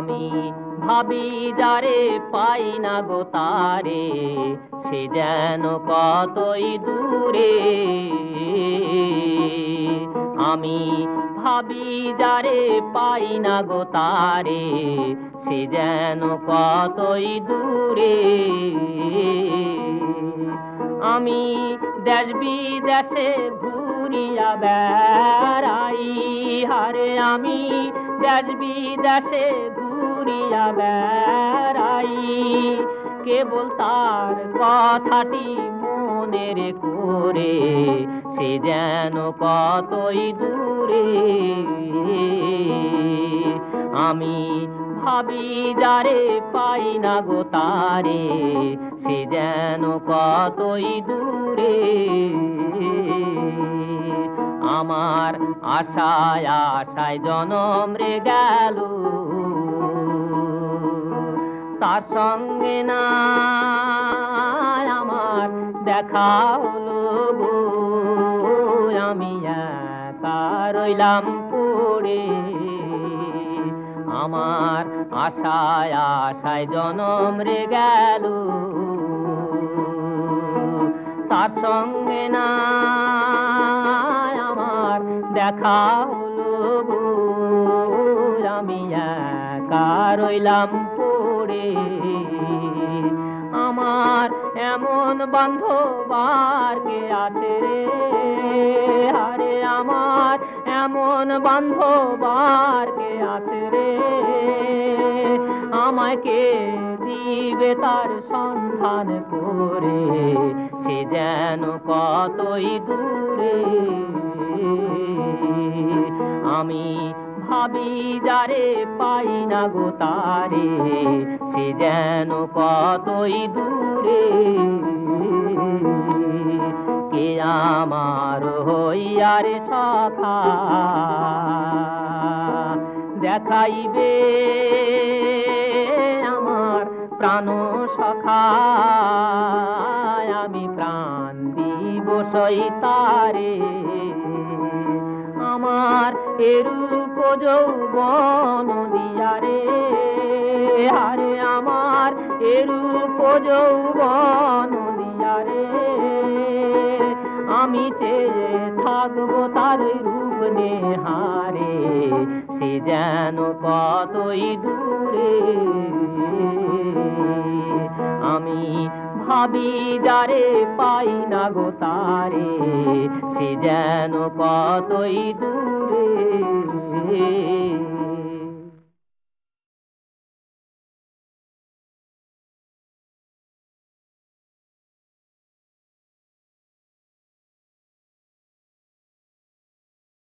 আমি ভাবি যারে পাই না গো তারে, সে যেন কতই দূরে। আমি ভাবি যারে পাই না গো তারে, সে যেন কতই দূরে। আমি দেশ বিদেশে ঘুরিয়া বেড়াই, হারে আমি দেশ বিদেশে ঘুরিয়া বেড়াই, কেবল তার কথাটি মনের করে, সে যেন কতই দূরে। আমি ভাবি যারে পাই না গো তারে, সে যেন কতই দূরে। আমার আশায় আশায় জনম রে গেল, তার সঙ্গে না আমার দেখা হলো গো। আমি একা রইলাম পড়ে, আমার আশায় আশায় জনম রে গেল, তার সঙ্গে না আমার দেখা হলো গো। আমি একা রইলাম পড়ে, আমার এমন বান্ধব আর কে আছে রে, আরে আমার এমন বান্ধব আর কে আছে রে, আমায় কে দিবে তার সন্ধান করে, সে যেন কতই দূরে। আমি ভাবি যারে পাই না গো তারে, সে যেন কতই দূরে। কে আমার হইয়ারে সখা দেখাইবে আমার প্রাণ সখা, আমি প্রাণ দিব সই তারে। আমার এরূপ যৌবন দিয়ারে, আরে আমার এরূপ যৌবন দিয়ারে, আমি চেয়ে থাকবো তার রূপ নেহারে, সে যেন কতই দূরে। আমি ভাবি যারে পাই না গো তারে, সে যেন কতই দূরে।